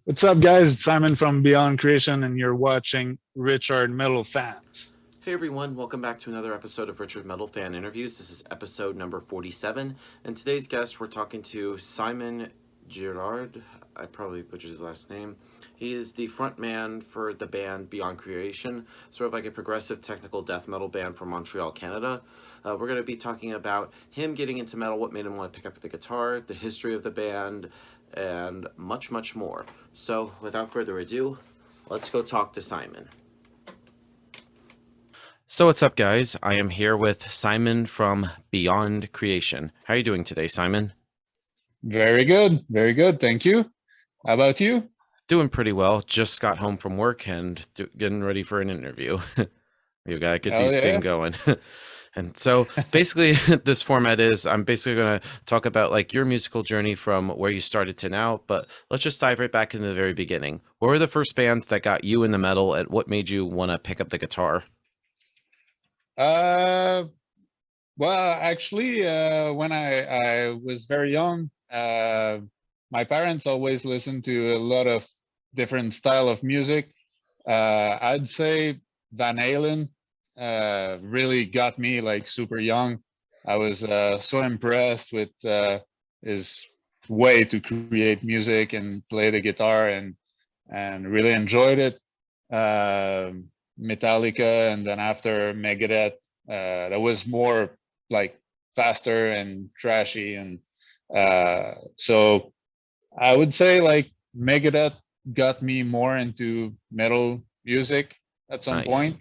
What's up, guys? It's Simon from Beyond Creation, and you're watching Richard Metal Fans. Hey everyone, welcome back to another episode of Richard Metal Fan Interviews. This is episode number 47, and today's guest, we're talking to Simon Girard. I probably butchered his last name. He is the front man for the band Beyond Creation, sort of like a progressive technical death metal band from Montreal, Canada. We're going to be talking about him getting into metal, what made him want to pick up the guitar, the history of the band, and much, much more. So, without further ado, let's go talk to Simon. So what's up, guys? I am here with Simon from Beyond Creation. How are you doing today, Simon? Very good. Very good. Thank you. How about you? Doing pretty well. Just got home from work and getting ready for an interview. You gotta get Hell these yeah. things going. And so basically this format is I'm basically going to talk about like your musical journey from where you started to now, but let's just dive right back into the very beginning. What were the first bands that got you into metal and what made you want to pick up the guitar? Uh, well, actually, when I was very young, my parents always listened to a lot of different style of music. I'd say Van Halen really got me like super young. I was so impressed with his way to create music and play the guitar and really enjoyed it. Metallica, and then after Megadeth, that was more like faster and trashy, and so I would say like Megadeth got me more into metal music at some Nice. point,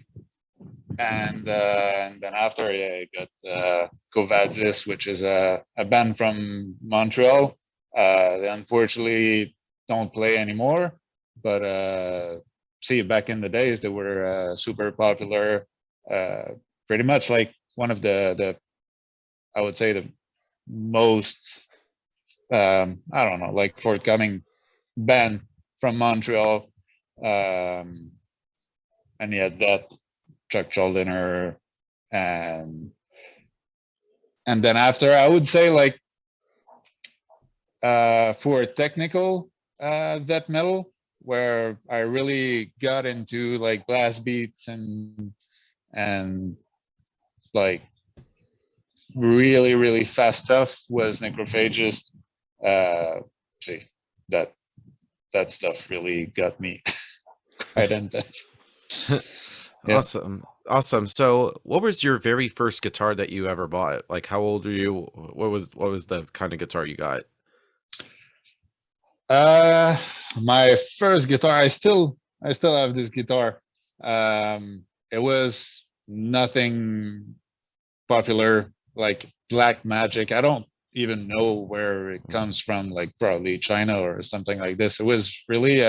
and then after, yeah, I got Covadis, which is a band from Montreal. They unfortunately don't play anymore, but see, back in the days, they were super popular. Uh, Pretty much like one of the I would say the most I don't know, like forthcoming band from Montreal. Um, and yeah, that Chuck Schuldiner, and and then after, I would say like for technical death metal, where I really got into like blast beats and like really fast stuff, was Necrophagist. See, that that stuff really got me quite intense. Yeah. Awesome. So, what was your very first guitar that you ever bought? Like, how old were you? What was the kind of guitar you got? Uh, my first guitar, I still have this guitar. It was nothing popular, like Black Magic. I don't even know where it comes from, like probably China or something like this. It was really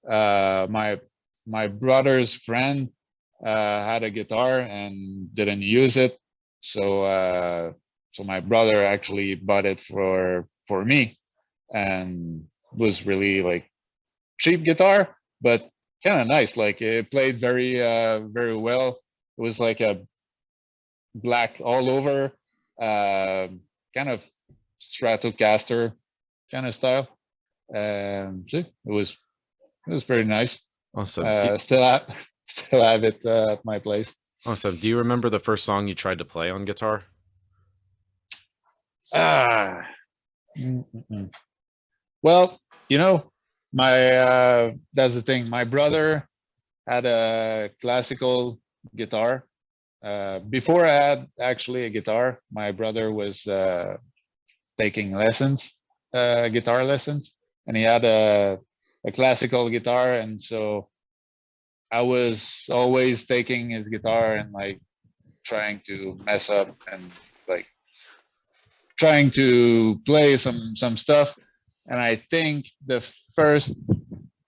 my brother's friend had a guitar and didn't use it, so so my brother actually bought it for me, and was really like cheap guitar, but kind of nice. Like it played very well. It was like a black all over, kind of Stratocaster kind of style. So it was pretty nice. Awesome. Still have still have it at my place. Awesome. Do you remember the first song you tried to play on guitar? Ah, well, you know, my that's the thing. My brother had a classical guitar. Before I had actually a guitar, my brother was taking lessons, guitar lessons, and he had a classical guitar, and so I was always taking his guitar and like trying to mess up and like trying to play some stuff. And I think first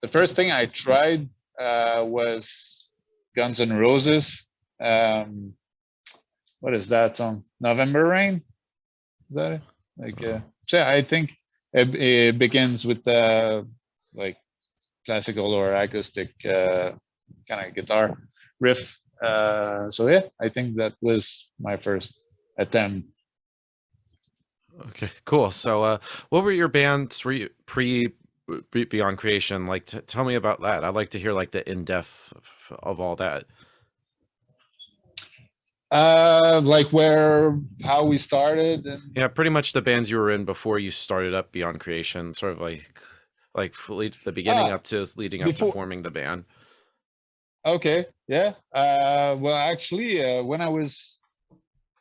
the first thing I tried was Guns N' Roses. Um, what is that song? November Rain? Is that it? Like, Oh, so yeah, I think it begins with like classical or acoustic kind of guitar riff. So yeah, I think that was my first attempt. okay, cool. So, what were your bands? Were you Beyond Creation. Like, tell me about that. I'd like to hear like the in-depth of all that. Like how we started and Yeah, pretty much the bands you were in before you started up Beyond Creation, sort of like fully the beginning ah up to leading up to before. forming the band. Okay, yeah. Well, actually, when I was,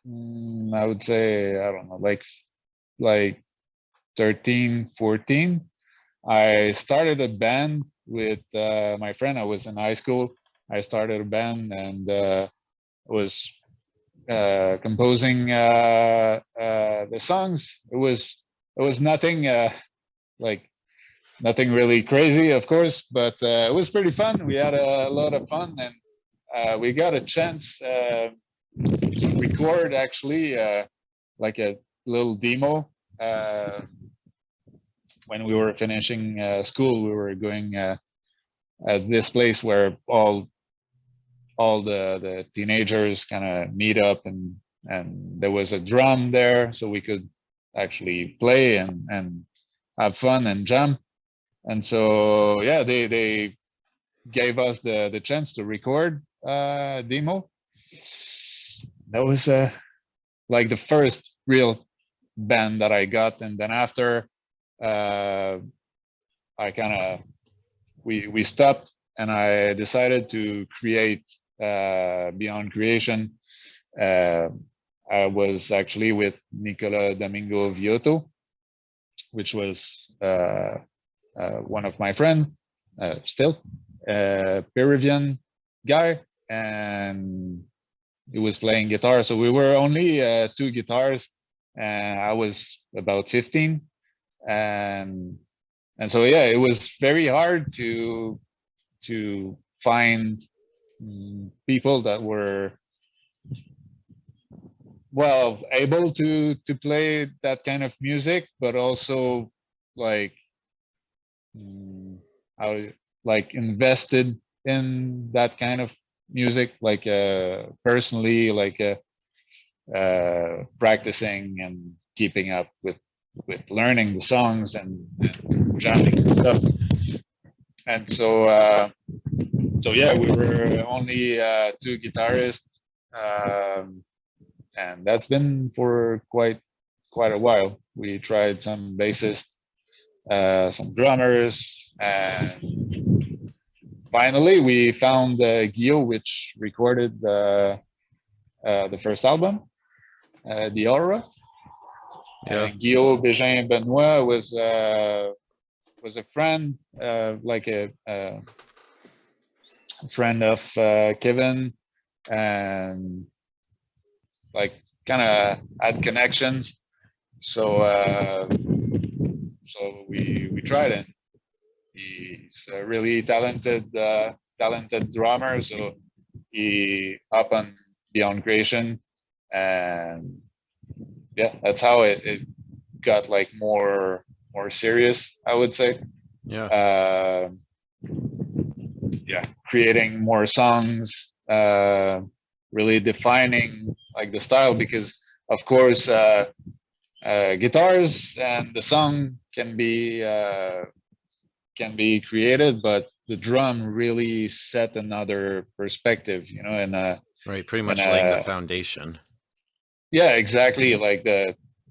I would say, I don't know, like 13, 14, I started a band with my friend. I was in high school. I started a band and was composing the songs. It was nothing like nothing really crazy, of course, but it was pretty fun. We had a lot of fun, and we got a chance to record actually like a little demo. Uh, when we were finishing school, we were going at this place where all the teenagers kind of meet up, and there was a drum there, so we could actually play and have fun and jump. And so yeah, they gave us the chance to record demo. That was like the first real band that I got, and then after uh, I kind of we stopped, and I decided to create Beyond Creation. Uh, I was actually with Nicola Domingo Viotto, which was one of my friends, still Peruvian guy, and he was playing guitar. So we were only two guitars, and I was about 15, and so yeah, it was very hard to find people that were well able to play that kind of music, but also like how like invested in that kind of music, like personally, like practicing and keeping up with learning the songs and jamming and stuff. And so yeah, we were only two guitarists, and that's been for quite a while. We tried some bassists, some drummers, and finally we found Guillaume, which recorded the first album, The Aura. Yeah. And Guillaume Bégin Benoit was a friend, like a friend of Kevin, and like kind of had connections. So so we tried it. He's a really talented drummer. So he up on Beyond Creation, and yeah, that's how it got like more serious, I would say. Yeah. Yeah, creating more songs, really defining like the style, because of course guitars and the song can be created, but the drum really set another perspective, and Right. Pretty and much laying the foundation. yeah, exactly. Like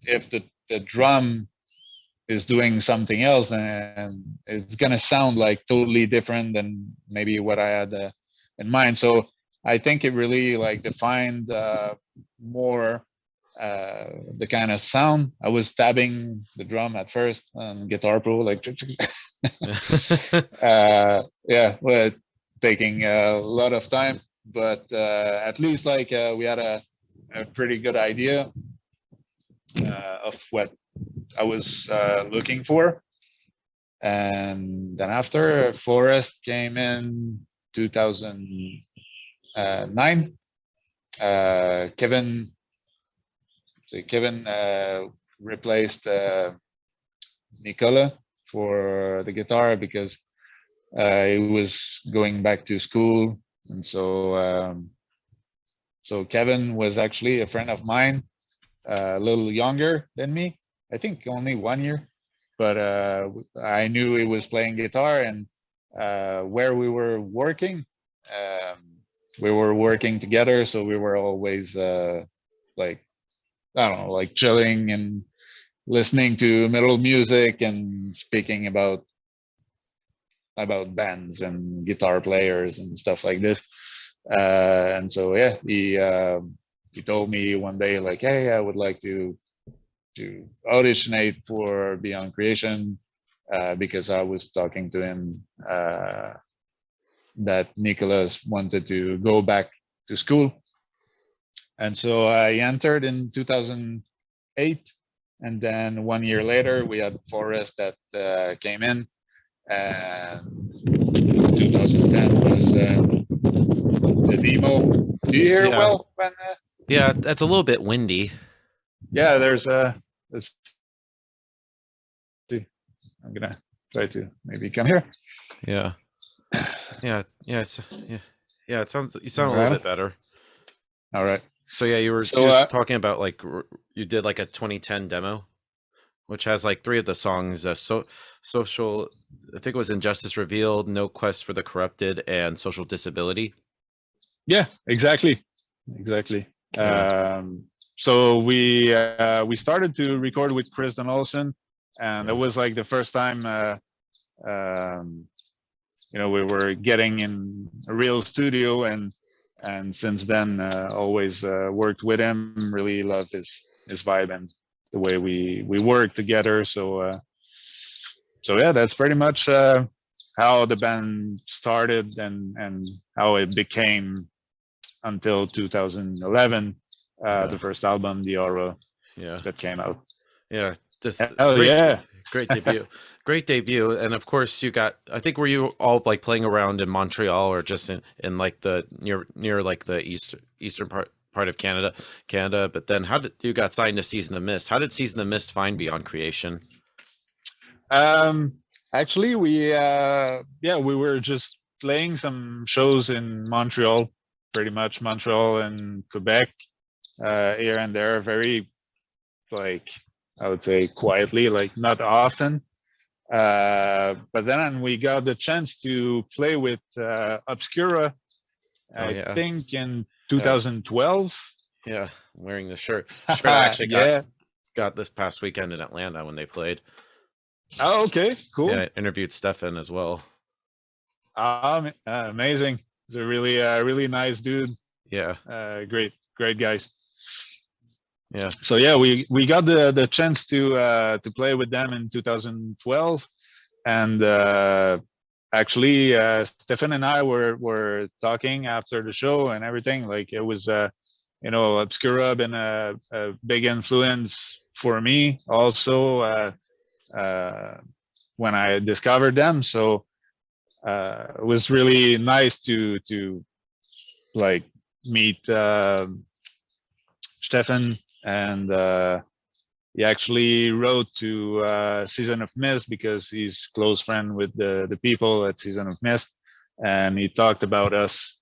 if the drum is doing something else, and it's gonna sound like totally different than maybe what I had in mind. So I think it really like defined more the kind of sound. I was stabbing the drum at first on Guitar Pro, like yeah, well, taking a lot of time, but at least like we had a pretty good idea of what I was looking for. And then after, Forest came in 2009. Kevin, so Kevin replaced Nicola for the guitar, because he was going back to school, and so Kevin was actually a friend of mine, a little younger than me. I think only 1 year. but I knew he was playing guitar, and where we were working, um, we were working together, so we were always like, I don't know, like chilling and listening to metal music and speaking about bands and guitar players and stuff like this. And so yeah, he told me one day like, hey, I would like to auditionate for Beyond Creation, because I was talking to him that Nicholas wanted to go back to school. And so I entered in 2008. And then 1 year later, we had Forrest that came in. And 2010 was the demo. Do you hear Yeah. well? When, Yeah, that's a little bit windy. yeah, there's let's see. I'm gonna try to maybe come here. Yeah. Yeah. Yeah. It sounds. You sound a All little right. bit better. All right. So yeah, you were So just talking about like you did like a 2010 demo, which has like 3 of the songs. Social. I think it was Injustice Revealed, No Quest for the Corrupted, and Social Disability. yeah, exactly. Yeah. So we started to record with Chris Donaldson, and it Yeah. was like the first time um, we were getting in a real studio, and since then always worked with him. Really love his vibe and the way we work together. So yeah, that's pretty much how the band started and how it became until 2011, Yeah. the first album, The Aura, Yeah. that came out. Yeah. Just Hell yeah. great debut. Great debut. And of course you got, I think, were you all like playing around in Montreal or just in like the near like the eastern part of Canada, but then how did you got signed to Season of Mist? How did Season of Mist find Beyond Creation? Um, Actually, we were just playing some shows in Montreal, pretty much Montreal and Quebec, here and there, very, like, I would say quietly, like not often. But then we got the chance to play with Obscura, Oh I yeah. think in Yeah. 2012. Yeah. Wearing the shirt I actually Yeah. got this past weekend in Atlanta when they played. Oh, okay, Yeah, cool. I interviewed Stefan as well. Amazing. He's a really nice dude. Yeah. Great guys. Yeah. So yeah, we got the chance to play with them in 2012, and actually Stefan and I were talking after the show and everything. Like it was Obscura been a big influence for me also when I discovered them. So it was really nice to like meet Stefan, and he actually wrote to Season of Mist because he's close friend with the people at Season of Mist, and he talked about us.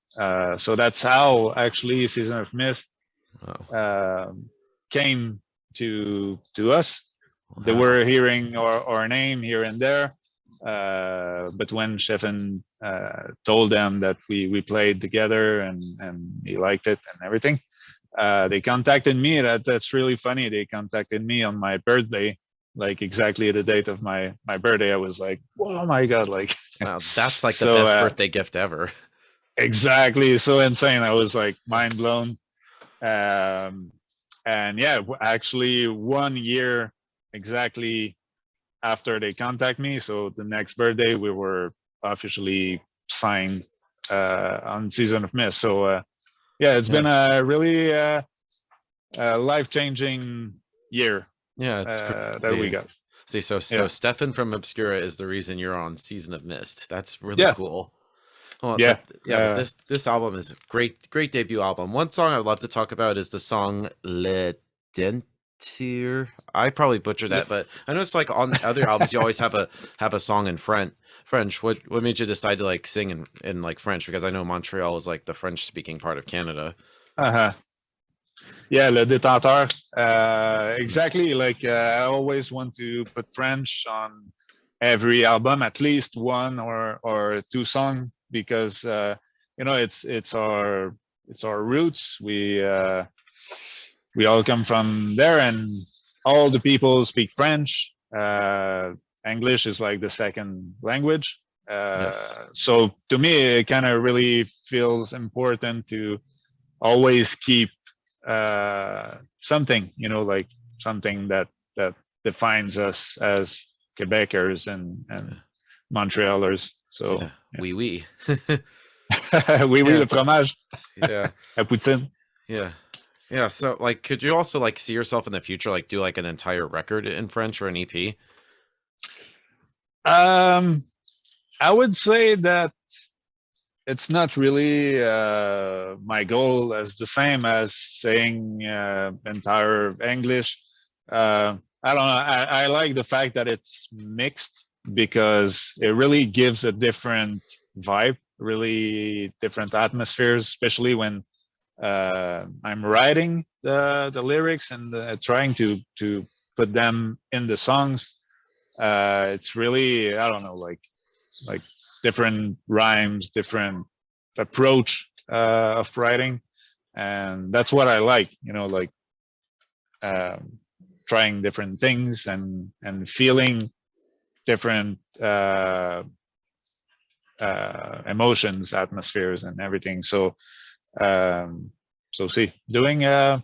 So that's how actually Season of Mist Oh. came to us. They Wow. were hearing our name here and there, but when Stefan told them that we played together and he liked it and everything, they contacted me. That's really funny. They contacted me on my birthday, like exactly the date of my birthday. I was like, oh my god, like Wow, that's like the so best birthday gift ever. exactly, so insane. I was like mind blown. And yeah, actually 1 year exactly after they contact me, so the next birthday we were officially signed on Season of Mist. So yeah, it's Yeah. been a really life-changing year Yeah, it's that we crazy. got. See, so Yeah, Stefan from Obscura is the reason you're on Season of Mist. That's really yeah, cool. Well, yeah. but this album is a great debut album. One song I'd love to talk about is the song Le Dentier. I probably butchered that, but I know it's like on other albums you always have a song in French. What made you decide to like sing in like French? Because I know Montreal is like the French speaking part of Canada. Uh-huh. Yeah, le détenteur. Exactly. Like I always want to put French on every album, at least one or two songs, because it's our roots. We all come from there, and all the people speak French. English is like the second language. Yes. So to me, it kind of really feels important to always keep something, like something that defines us as Quebecers and Yeah. Montrealers. So Yeah. Oui, oui. oui, oui, Yeah. le fromage, Yeah. la poutine. Yeah. Yeah. So, like, could you also like see yourself in the future, like, do like an entire record in French or an EP? Um, I would say that it's not really my goal as the same as saying entire English. I don't know. I like the fact that it's mixed because it really gives a different vibe, really different atmospheres, especially when I'm writing the lyrics and trying to put them in the songs. It's really, I don't know, like different rhymes, different approach of writing, and that's what I like. Like um, trying different things and feeling different emotions, atmospheres, and everything. Um, see, doing a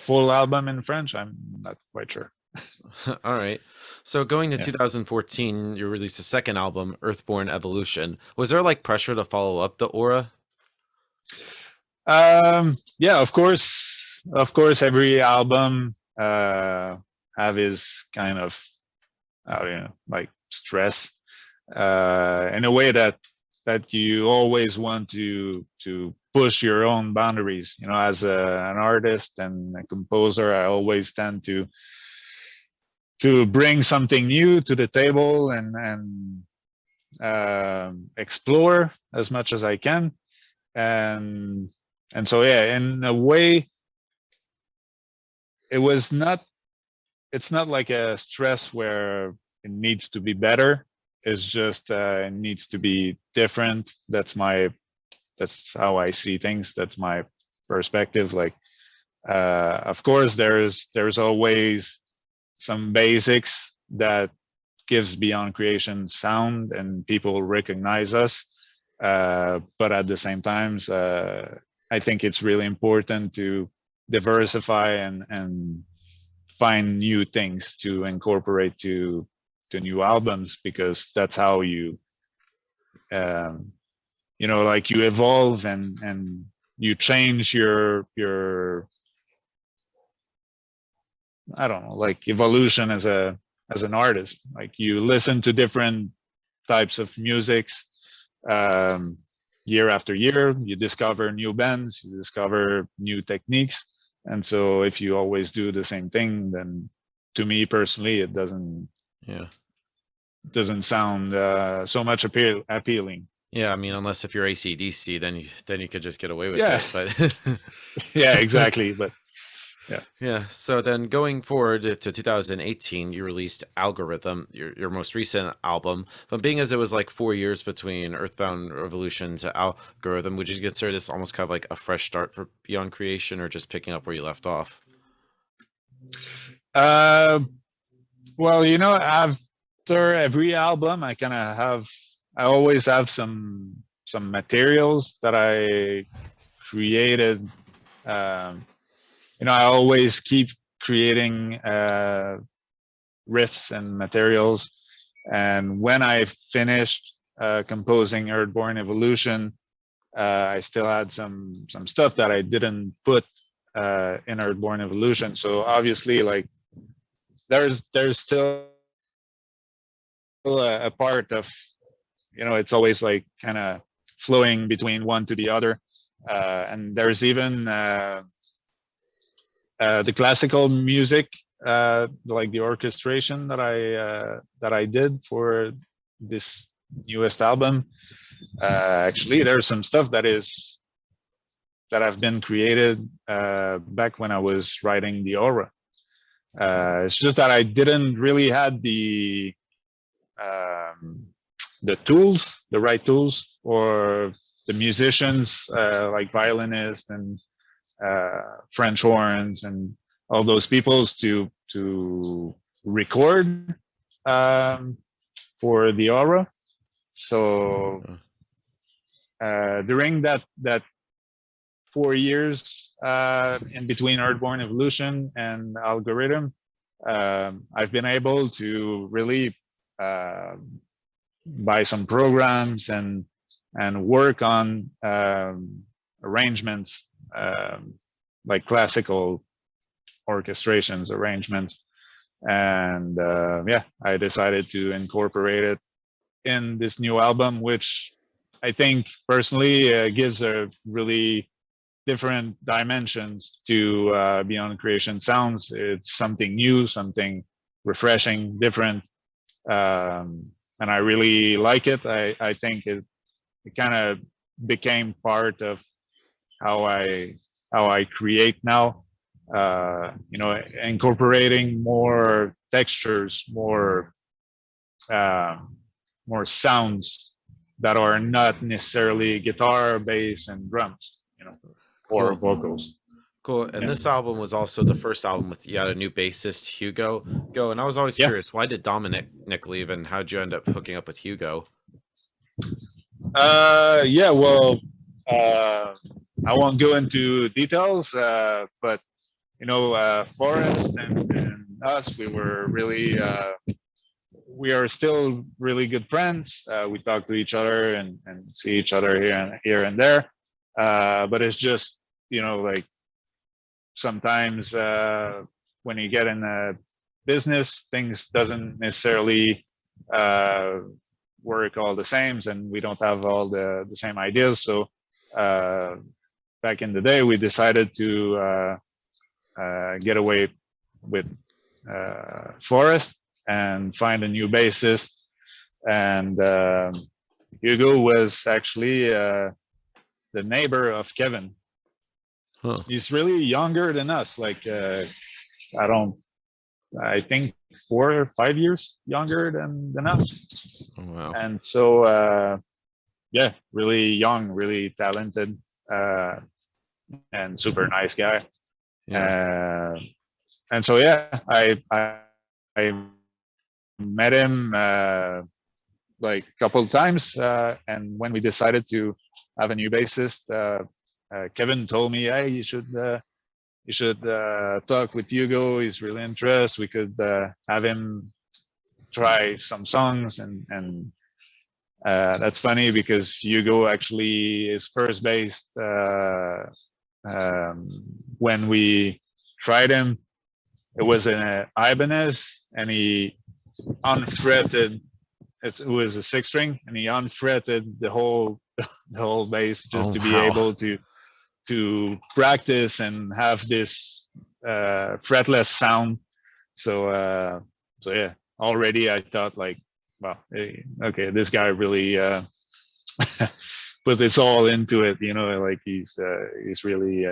full album in French, I'm not quite sure. All right. So going to Yeah. 2014, you released a second album, Earthbound Evolution. Was there like pressure to follow up the Aura? Yeah, of course, every album have his kind of like stress in a way that you always want to push your own boundaries. As an artist and a composer, I always tend to bring something new to the table and explore as much as I can. And and so yeah, in a way, it was not it's not like a stress where it needs to be better. It's just it needs to be different. That's how I see things. That's my perspective. Like of course there's always some basics that gives Beyond Creation sound and people recognize us. But at the same times, I think it's really important to diversify and find new things to incorporate to new albums, because that's how um, like you evolve and you change your I don't know, like evolution as an artist. Like you listen to different types of musics um, year after year. You discover new bands, you discover new techniques, and so if you always do the same thing, then to me personally, it Yeah. doesn't sound so much appealing. Yeah, I mean, unless if you're AC/DC, then you could just get away with Yeah, it. But yeah, exactly. But yeah. yeah, so then going forward to 2018, you released Algorithm, your most recent album. But being as it was like 4 years between Earthbound Revolution to Algorithm, would you consider this almost kind of like a fresh start for Beyond Creation, or just picking up where you left off? Uh, well, after every album, I always have some materials that I created. Um, I always keep creating riffs and materials. And when I finished composing Earthbound Evolution, I still had some stuff that I didn't put in Earthbound Evolution. So obviously, like there's still a part of it's always like kind of flowing between one to the other. And there's even the classical music, like the orchestration that I did for this newest album. Actually, there's some stuff that is that have been created back when I was writing the aura. It's just that I didn't really had tools, the right tools, or the musicians like violinists and French horns and all those peoples to record for the aura. So during that 4 years in between Earthbound Evolution and Algorithm, I've been able to really buy some programs and work on arrangements, like classical orchestrations arrangements. And yeah, I decided to incorporate it in this new album, which I think personally gives a really different dimensions to Beyond Creation Sounds. It's something new, something refreshing, different, and I really like it. I think it kind of became part of how I create now. You know, incorporating more textures, more sounds that are not necessarily guitar, bass, and drums, you know, or vocals. Cool. And this album was also the first album with you had a new bassist, Hugo. And I was always curious, why did Dominic leave, and how'd you end up hooking up with Hugo? Yeah, well, I won't go into details, but you know, Forrest and us, we were really, we are still really good friends. We talk to each other and see each other here and there. But it's just, you know, like sometimes when you get in a business, things doesn't necessarily work all the same, and we don't have all the same ideas. So back in the day, we decided to get away with Forrest and find a new bassist. And Hugo was actually the neighbor of Kevin. Huh. He's really younger than us. Like I think 4 or 5 years younger than us. Oh, wow. And so yeah, really young, really talented, and super nice guy. Yeah. And so yeah, I met him like a couple of times, and when we decided to have a new bassist, Kevin told me, "Hey, you should talk with Hugo. He's really interested. We could have him try some songs." And that's funny because Hugo actually is first based. When we tried him, it was an Ibanez, and he unfretted. It was a 6-string, and he unfretted the whole bass just to be able to practice and have this fretless sound. So yeah, already I thought like, well, hey, okay, this guy really put this all into it, you know, like he's really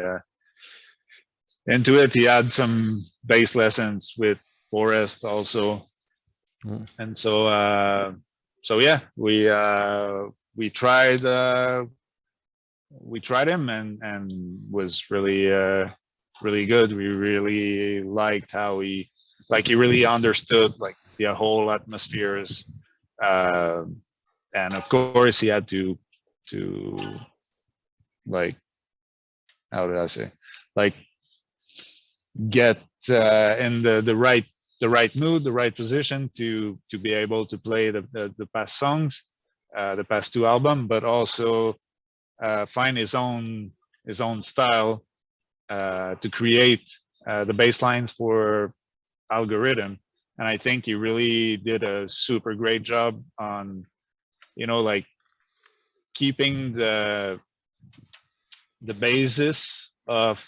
into it. He had some bass lessons with Forrest also. And so yeah, we tried him and was really really good. We really liked how he really understood like the whole atmospheres, and of course he had to like, how did I say, like get in the right mood, the right position to be able to play the past songs, the past 2 albums, but also find his own style to create the bass lines for Algorithm. And I think he really did a super great job on, you know, like keeping the basis of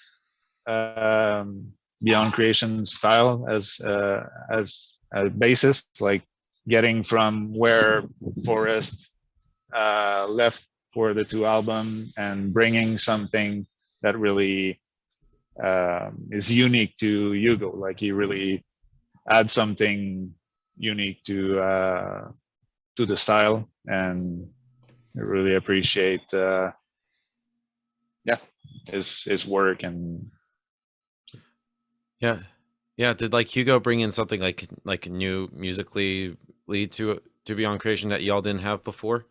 Beyond Creation style as a basis, like getting from where Forrest left for the 2 album and bringing something that really is unique to Hugo. Like he really adds something unique to the style, and I really appreciate yeah, his work. And Yeah, yeah. Did like Hugo bring in something like new musically lead to Beyond Creation that y'all didn't have before?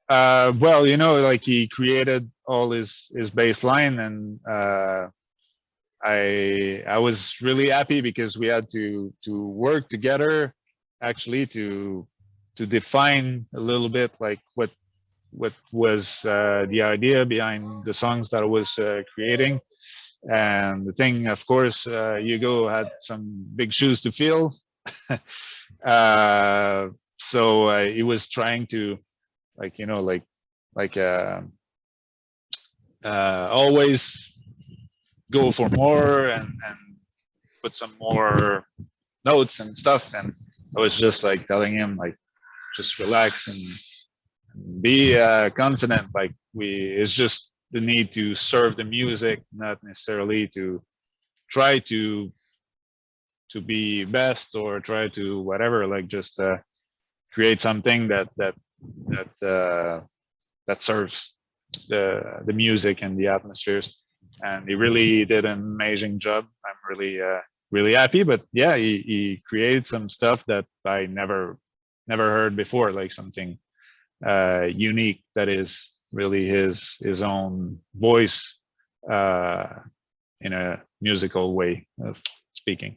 well, you know, like he created all his bass line, and I was really happy because we had to work together actually to define a little bit like what was the idea behind the songs that I was creating. And the thing, of course, Hugo had some big shoes to fill. uh, so he was trying to, like, you know, like always go for more, and put some more notes and stuff. And I was just like telling him, like, just relax and be confident. Like, it's just the need to serve the music, not necessarily to try to be best or try to whatever. Like, just create something that serves the music and the atmospheres. And he really did an amazing job. I'm really happy. But yeah, he created some stuff that I never heard before, like something unique that is really his own voice uh, in a musical way of speaking.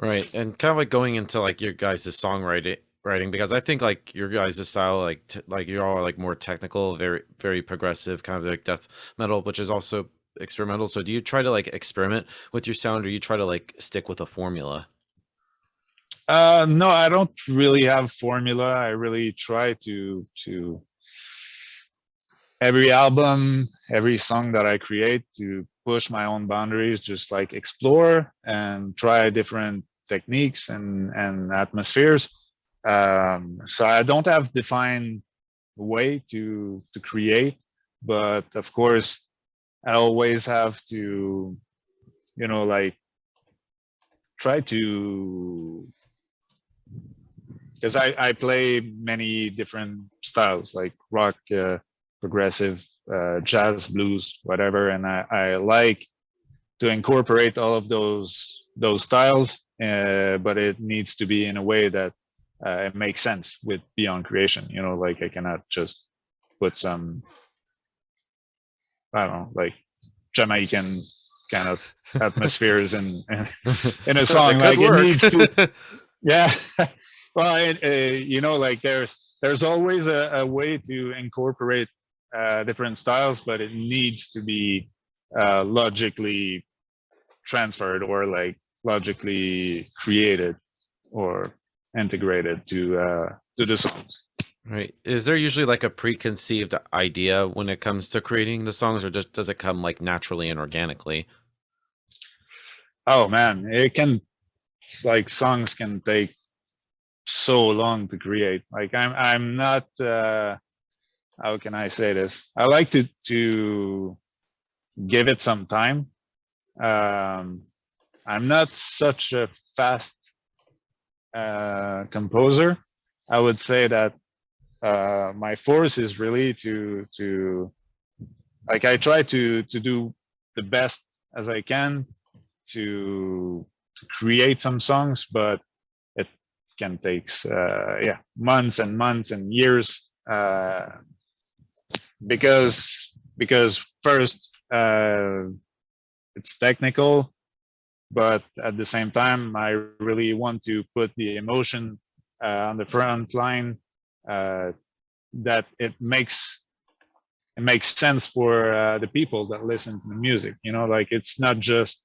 Right, and kind of like going into like your guys' songwriting, writing, because I think like your guys' style, like like you're all like more technical, very progressive, kind of like death metal, which is also experimental. So do you try to like experiment with your sound, or you try to like stick with a formula? No, I don't really have formula. I really try to every album, every song that I create, to push my own boundaries, just like explore and try different techniques and atmospheres. So I don't have defined way to create, but of course I always have to, you know, like, try to, because I play many different styles, like rock, progressive, jazz, blues, whatever, and I like to incorporate all of those styles, but it needs to be in a way that it makes sense with Beyond Creation. You know, like I cannot just put some, I don't know, like Jamaican kind of atmospheres in a Because song. it could Like it work. needs to, yeah. Well, you know, like there's always a way to incorporate different styles, but it needs to be logically transferred, or like logically created or integrated to the songs. Right. Is there usually like a preconceived idea when it comes to creating the songs, or just does it come like naturally and organically? Oh man, it can, like, songs can take so long to create. Like I'm not how can I say this? I like to give it some time. Um, I'm not such a fast composer. I would say that my force is really to, like, I try to do the best as I can to create some songs, but it can take yeah, months and months and years, because first, it's technical, but at the same time I really want to put the emotion on the front line, uh, that it makes sense for the people that listen to the music. You know, like, it's not just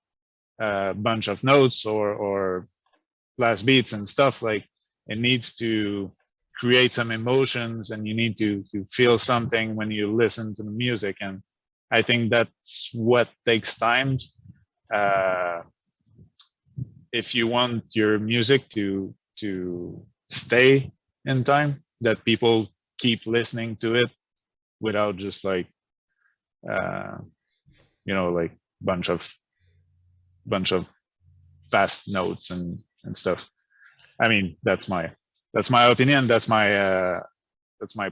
a bunch of notes or blast beats and stuff. Like, it needs to create some emotions, and you need to feel something when you listen to the music. And I think that's what takes time. uh, if you want your music to stay in time, that people keep listening to it without just like uh, like bunch of fast notes and stuff. I mean, that's my opinion. That's my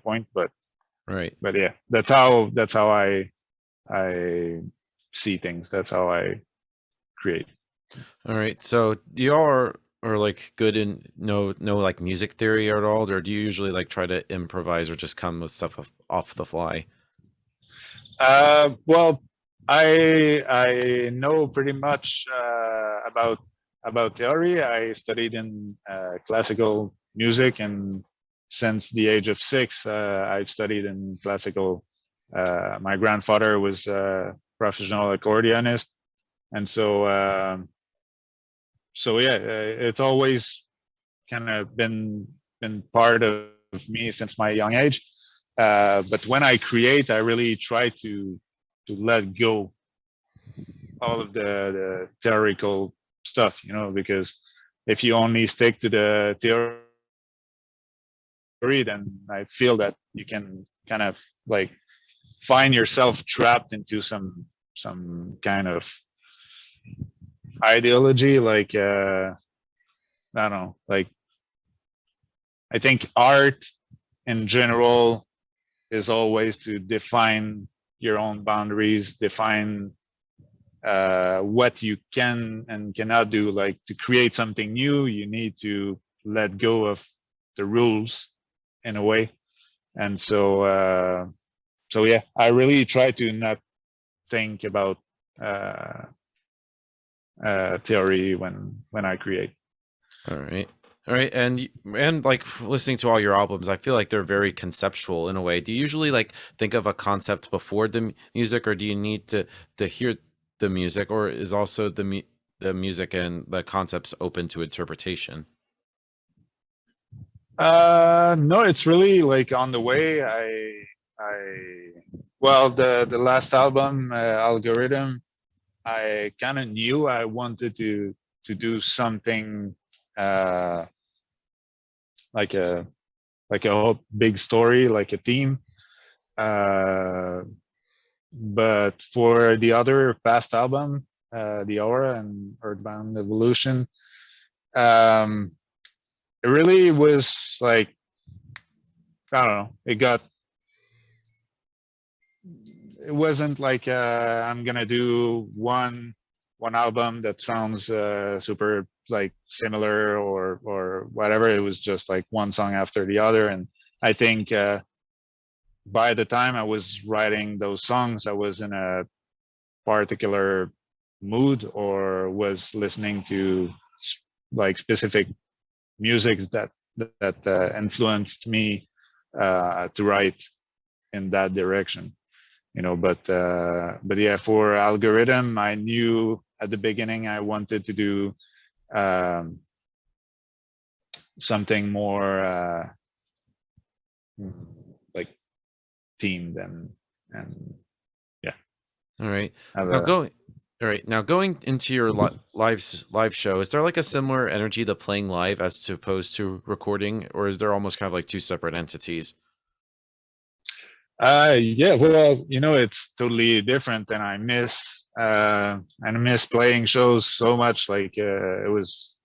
point. Right. But yeah, that's how I see things. That's how I create. All right. So do you all are like good in no like music theory at all, or do you usually like try to improvise or just come with stuff off the fly? Well, I know pretty much about theory. I studied in classical music, and since the age of 6, I've studied in classical. My grandfather was a professional accordionist, and so yeah, it's always kind of been part of me since my young age. But when I create, I really try to let go all of the theoretical stuff, because if you only stick to the theory, then I feel that you can kind of like find yourself trapped into some kind of ideology, like I don't know, like I think art in general is always to define your own boundaries, define what you can and cannot do. Like to create something new, you need to let go of the rules in a way. And so yeah, I really try to not think about uh, theory when I create. All right. All right. And like listening to all your albums, I feel like they're very conceptual in a way. Do you usually like think of a concept before the music, or do you need to hear the music, or is also the music and the concepts open to interpretation? No, it's really like on the way. I well, the last album, Algorithm, I kind of knew I wanted to do something uh, like a whole big story, like a theme. Uh, but for the other past album, the Aura and Earthbound Evolution, um, it really was like I don't know. It wasn't like I'm gonna do one album that sounds super like similar or whatever. It was just like one song after the other, and I think by the time I was writing those songs, I was in a particular mood or was listening to like specific music that influenced me to write in that direction. But yeah, for Algorithm, I knew at the beginning I wanted to do um, something more like themed and yeah, All right. have Now a going all right. Now going into your live show, is there like a similar energy to playing live as to opposed to recording, or is there almost kind of like two separate entities? yeah, well, it's totally different, and I miss playing shows so much. Like it was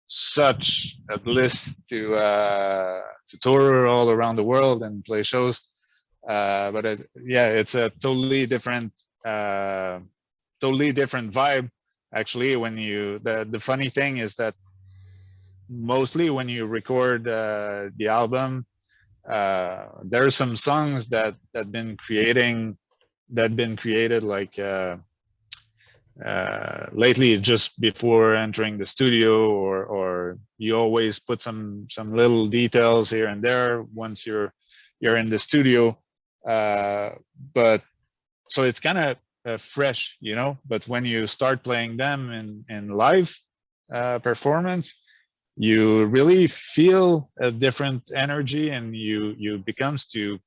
such a bliss to tour all around the world and play shows. But yeah, it's a uh, totally different vibe. Actually, when the funny thing is that mostly when you record the album, there are some songs that been created like lately just before entering the studio, or you always put some little details here and there once you're in the studio. uh, but so it's kind of fresh, but when you start playing them in live performance, you really feel a different energy, and you becomes to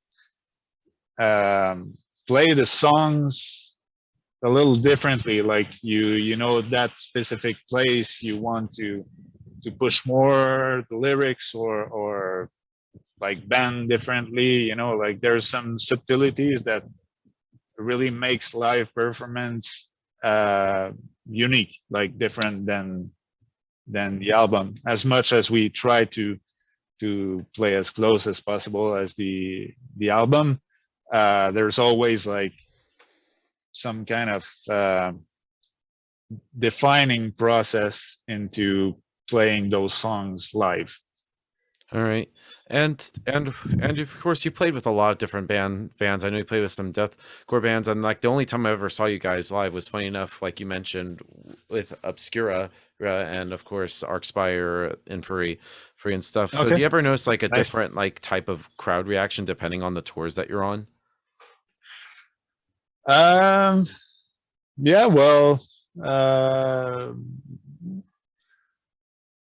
play the songs a little differently. Like that specific place you want to push more the lyrics, or like bend differently. Like there's some subtleties really makes live performance unique, like different than the album. As much as we try to play as close as possible as the album, there's always like some kind of defining process into playing those songs live. All right. And of course you played with a lot of different bands. I know you played with some deathcore bands, and like the only time I ever saw you guys live was, funny enough, like you mentioned, with Obscura, and of course Arcspire, and Free and stuff. So do Okay, you ever notice like a nice. different like type of crowd reaction depending on the tours that you're on? um yeah, well, uh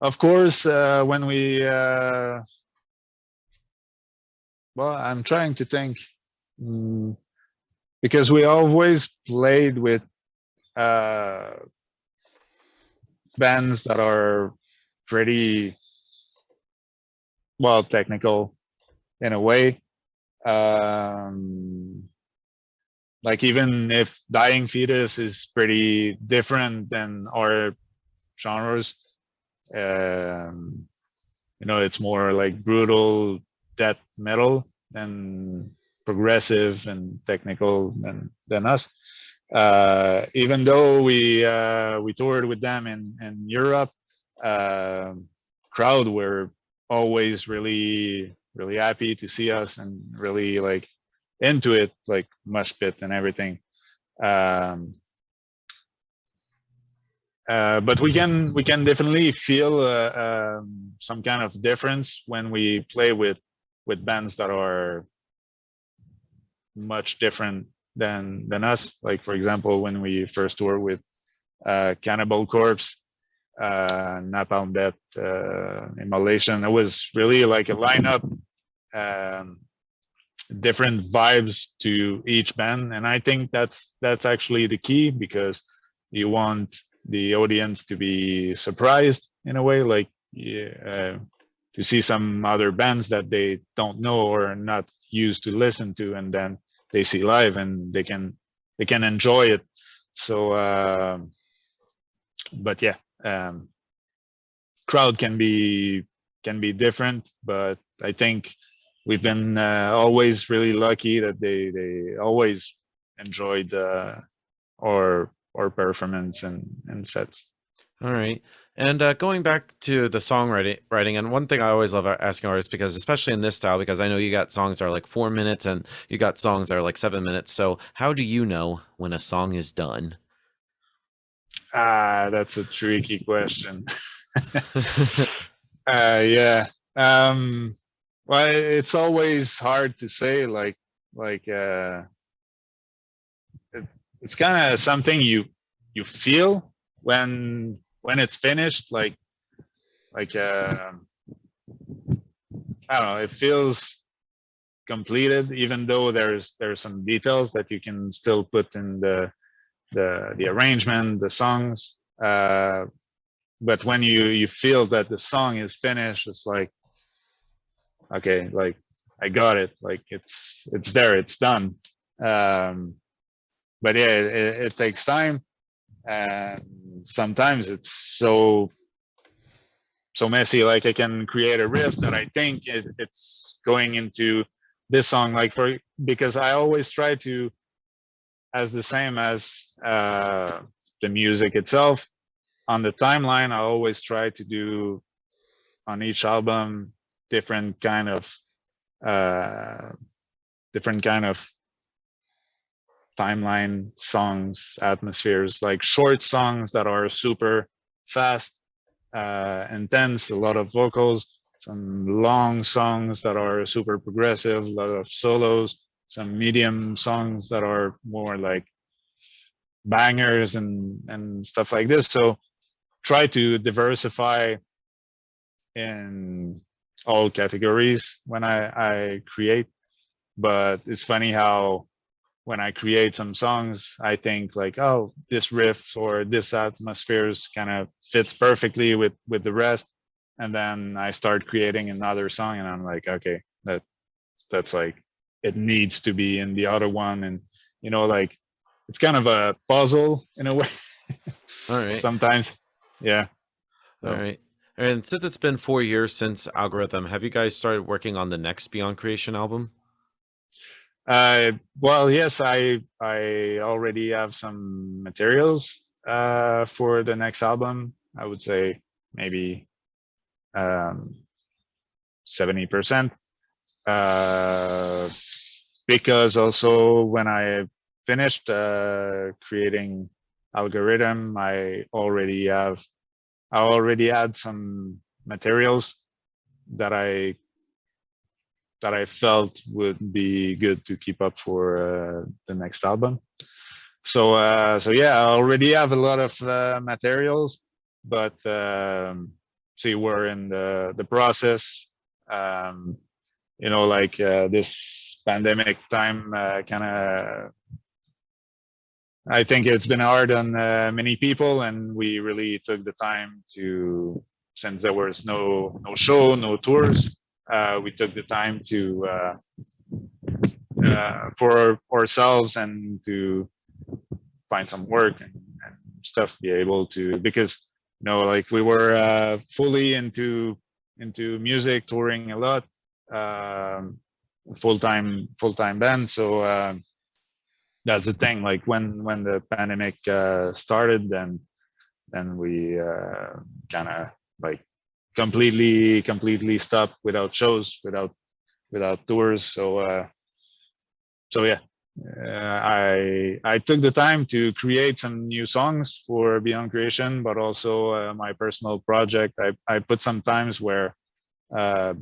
of course, when we well, I'm trying to think. Mm, because we always played with uh, bands that are pretty well technical in a way. Um, like even if Dying Fetus is pretty different than our genres, um, it's more like brutal death metal than progressive and technical than us. Even though we toured with them in Europe, uh, crowd were always really happy to see us and really like into it, like mosh pit and everything. Um, but we can definitely feel some kind of difference when we play with bands that are much different than us. Like for example, when we first toured with Cannibal Corpse, Napalm Death, Immolation, it was really like a lineup, um, different vibes to each band, and I think that's actually the key, because you want the audience to be surprised in a way, like to see some other bands that they don't know or are not used to listen to, and then they see live and they can enjoy it. So but yeah, um, crowd can be different, but I think we've been always really lucky that they always enjoyed our performance and sets. All right. And going back to the writing, and one thing I always love asking artists, because especially in this style, because I know you got songs that are like 4 minutes and you got songs that are like 7 minutes. So how do you know when a song is done? That's a tricky question. Yeah. Um, well, it's always hard to say. Like it, it's kind of something you feel when it's finished. Like I don't know. It feels completed, even though there's some details that you can still put in the arrangement, the songs. But when you feel that the song is finished, it's like, okay, like I got it, like it's there, it's done. um but yeah, it takes time, and sometimes it's so messy. Like I can create a riff that I think it's going into this song, like for because I always try to, as the same as the music itself, on the timeline I always try to do on each album different kind of uh different kind of timeline songs, atmospheres, like short songs that are super fast, intense, a lot of vocals, some long songs that are super progressive, a lot of solos, some medium songs that are more like bangers and stuff like this. So try to diversify in all categories when I create. But it's funny how when I create some songs, I think like, oh, this riff or this atmospheres kind of fits perfectly with the rest, and then I start creating another song, and I'm like, okay, that's like it needs to be in the other one, and like it's kind of a puzzle in a way All right. sometimes. Yeah. All So, right. And since it's been 4 years since Algorithm, have you guys started working on the next Beyond Creation album? well, yes, I already have some materials for the next album. I would say maybe 70%. Uh, because also when I finished creating algorithm, I already had some materials that I felt would be good to keep up for the next album. So yeah, I already have a lot of materials, but see, we're in the process. Um, like this pandemic time, kind of. I think it's been hard on many people, and we really took the time to, since there was no show, no tours, we took the time to for ourselves and to find some work and stuff, be able to, because like we were fully into music, touring a lot, um, full-time band. So that's the thing. Like when the pandemic started, then we kind of like completely stopped, without shows, without tours. So yeah, I took the time to create some new songs for Beyond Creation, but also my personal project. I put some times where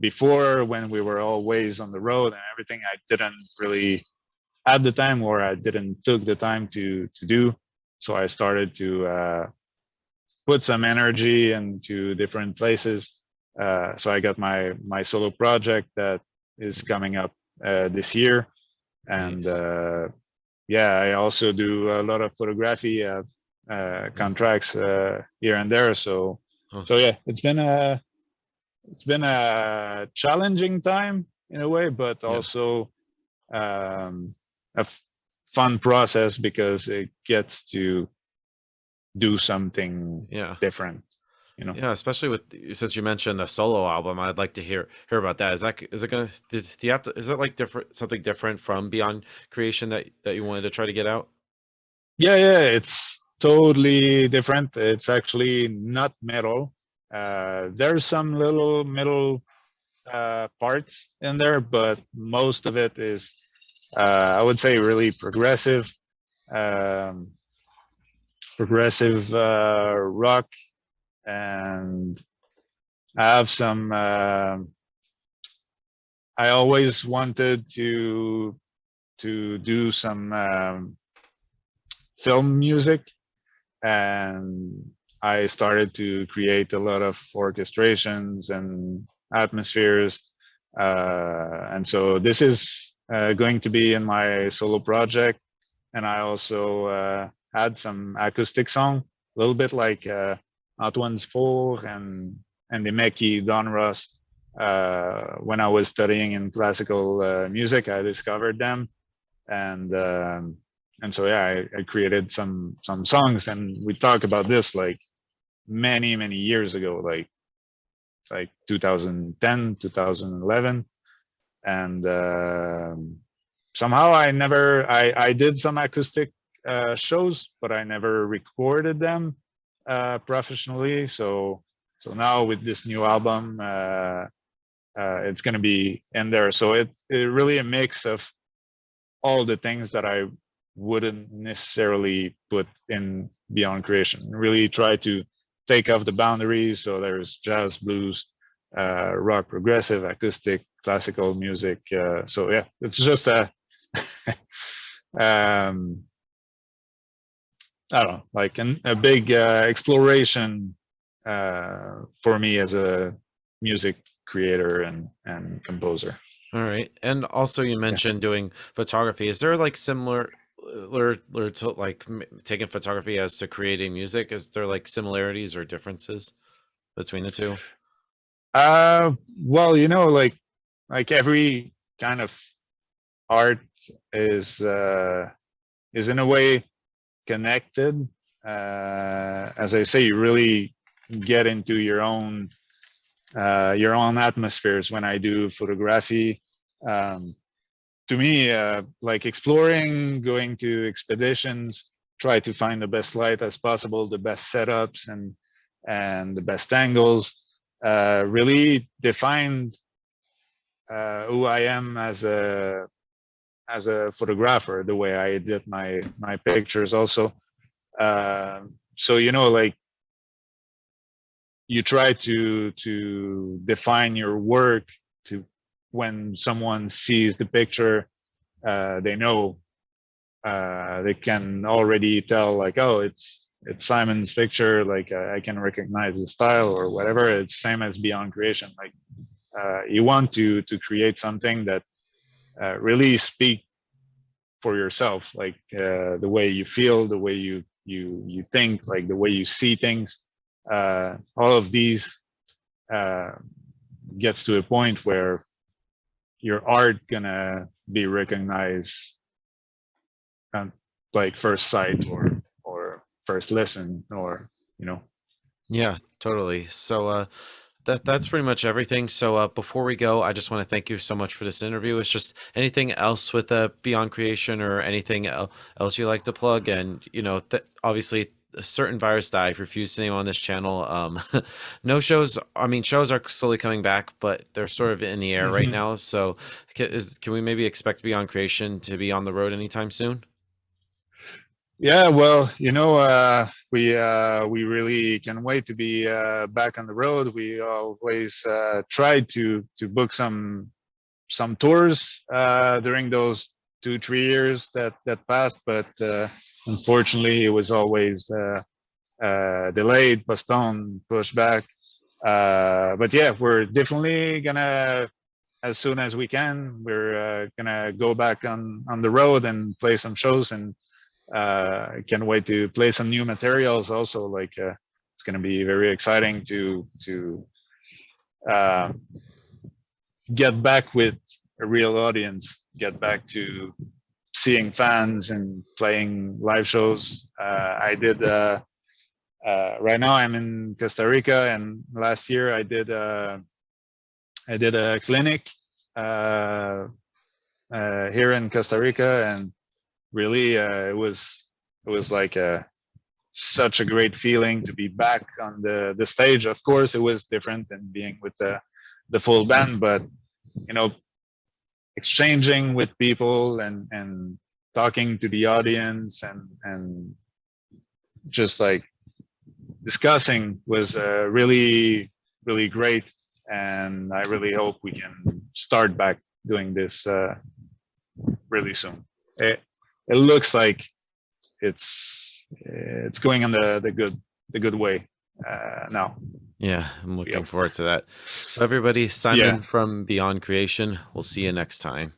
before, when we were always on the road and everything, I didn't really have the time, or I didn't took the time to do. So I started to put some energy into different places. So I got my solo project that is coming up this year, and Nice. yeah, I also do a lot of photography contracts here and there. So yeah, it's been a challenging time in a way, but Yeah. also a fun process, because it gets to do something Yeah. different. Yeah, especially with since you mentioned a solo album, I'd like to hear about that. Is it gonna do you have to is it like different something different from Beyond Creation that you wanted to try to get out? Yeah, it's totally different. It's actually not metal. There's some little metal parts in there, but most of it is, I would say, really um, progressive rock, and I have some. I always wanted to do some film music, and I started to create a lot of orchestrations and atmospheres. And so this is going to be in my solo project. And I also had some acoustic song, a little bit like Antoine's Four and the Meki Don Ross. When I was studying in classical music, I discovered them, and so yeah, I created some songs, and we talk about this like many years ago, like 2010, 2011, and somehow I did some acoustic shows, but I never recorded them professionally. So now with this new album, it's going to be in there. So it really a mix of all the things that I wouldn't necessarily put in Beyond Creation. Really try to take off the boundaries. So there's jazz, blues, rock, progressive, acoustic, classical music. So yeah, it's just a um, I don't know, like a big exploration for me as a music creator and composer. All right. And also you Yeah. mentioned doing photography. Is there like similar to like taking photography as to creating music? Is there like similarities or differences between the two? Well, like every kind of art is is in a way connected. As I say, you really get into your own atmospheres when I do photography. To me, like exploring, going to expeditions, try to find the best light as possible, the best setups, and the best angles. Really defined who I am as a photographer, the way I edit my pictures also. So like you try to define your work to when someone sees the picture, they know, they can already tell like, oh, it's Simon's picture, like I can recognize the style or whatever. It's same as Beyond Creation. Like you want to create something that really speak for yourself, like the way you feel, the way you think, like the way you see things. All of these gets to a point where your art gonna be recognized like first sight or first listen, or Yeah, totally. So that's pretty much everything. So before we go, I just want to thank you so much for this interview. It's just anything else with Beyond Creation or anything else you like to plug, and obviously a certain virus that I've refused to name on this channel. No shows. I mean, shows are slowly coming back, but they're sort of in the air right now. So can we maybe expect Beyond Creation to be on the road anytime soon? Yeah, well, we really can wait to be back on the road. We always tried to book some tours during those 2-3 years that passed, but unfortunately it was always delayed, postponed, pushed back. But yeah, we're definitely gonna, as soon as we can, we're gonna go back on the road and play some shows, and can't wait to play some new materials also. Like it's going to be very exciting to uh, get back with a real audience, get back to seeing fans and playing live shows. I did right now I'm in Costa Rica, and last year I did a clinic here in Costa Rica, and really it was like such a great feeling to be back on the stage. Of course it was different than being with the full band, but exchanging with people and talking to the audience and just like discussing was really really great. And I really hope we can start back doing this really soon. It looks like it's going on the good way now. Yeah, I'm looking forward to that. So everybody, Simon from Beyond Creation. We'll see you next time.